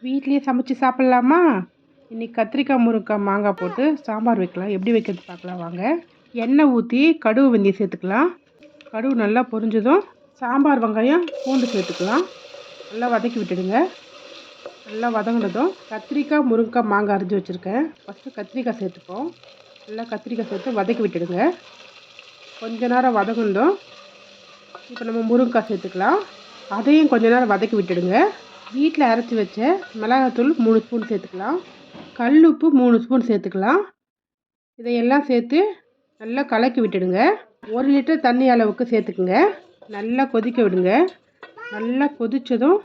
வீட்லேயே சமைச்சு சாப்பிட்லாமா? இன்றைக்கி கத்திரிக்காய் முருங்கைக்காய் மாங்காய் போட்டு சாம்பார் வைக்கலாம். எப்படி வைக்கிறது பார்க்கலாம் வாங்க. எண்ணெய் ஊற்றி கடுகு வெந்தயம் சேர்த்துக்கலாம். கடுகு நல்லா பொரிஞ்சதும் சாம்பார் வெங்காயம் பூண்டு சேர்த்துக்கலாம். நல்லா வதக்கி விட்டுடுங்க. நல்லா வதங்கினதும் கத்திரிக்காய் முருங்கைக்காய் மாங்காய் அரைஞ்சி வச்சுருக்கேன். ஃபஸ்ட்டு கத்திரிக்காய் சேர்த்துப்போம். நல்லா கத்திரிக்காய் சேர்த்து வதக்கி விட்டுடுங்க. கொஞ்ச நேரம் வதங்கினதும் இப்போ நம்ம முருங்கைக்காய் சேர்த்துக்கலாம். அதையும் கொஞ்ச நேரம் வதக்கி விட்டுடுங்க. வீட்டில் அரைச்சி வச்ச மிளகாத்தூள் 3 ஸ்பூன் சேர்த்துக்கலாம். கல் உப்பு 3 ஸ்பூன் சேர்த்துக்கலாம். இதையெல்லாம் சேர்த்து நல்லா கலக்கி விட்டுடுங்க. 1 லிட்டர் தண்ணி அளவுக்கு சேர்த்துக்குங்க. நல்லா கொதிக்க விடுங்க. நல்லா கொதித்ததும்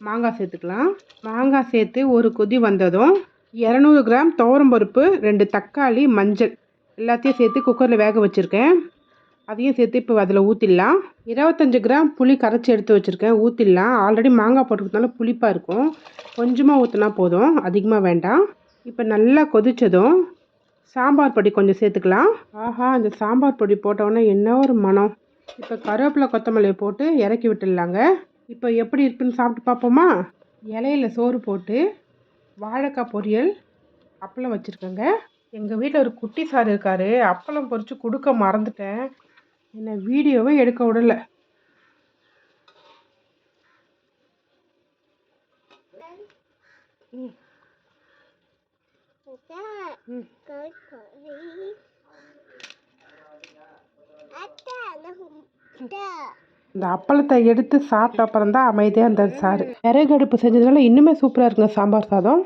மாங்காய் சேர்த்துக்கலாம். மாங்காய் சேர்த்து ஒரு கொதி வந்ததும் 200 கிராம் துவரம்பருப்பு, 2 தக்காளி, மஞ்சள் எல்லாத்தையும் சேர்த்து குக்கரில் வேக வச்சுருக்கேன். அதையும் சேர்த்து இப்போ அதில் ஊற்றிடலாம். 25 கிராம் புளி கரைச்சி எடுத்து வச்சுருக்கேன், ஊற்றிடலாம். ஆல்ரெடி மாங்காய் போட்டுக்கிறதுனால புளிப்பாக இருக்கும். கொஞ்சமாக ஊற்றினா போதும், அதிகமாக வேண்டாம். இப்போ நல்லா கொதித்ததும் சாம்பார் பொடி கொஞ்சம் சேர்த்துக்கலாம். ஆஹா, இந்த சாம்பார் பொடி போட்டோன்னே என்ன ஒரு மனம். இப்போ கருவேப்பிலை கொத்தமல்லியை போட்டு இறக்கி விட்டுடலாங்க. இப்போ எப்படி இருக்குன்னு சாப்பிட்டு பார்ப்போமா? இலையில சோறு போட்டு வாழைக்காய் பொரியல், அப்பளம் வச்சுருக்கேங்க. எங்கள் வீட்டில் ஒரு குட்டி சார் இருக்கார். அப்பளம் பொரித்து கொடுக்க மறந்துட்டேன். என்னை வீடியோவை எடுக்க விடல. இந்த அப்பளத்தை எடுத்து சாப்பிட்ட அப்புறம் தான் அமைதியாக இருந்தார் சார். விறகு அடுப்பு செஞ்சதுனால இன்னுமே சூப்பராக இருக்குங்க சாம்பார் சாதம்.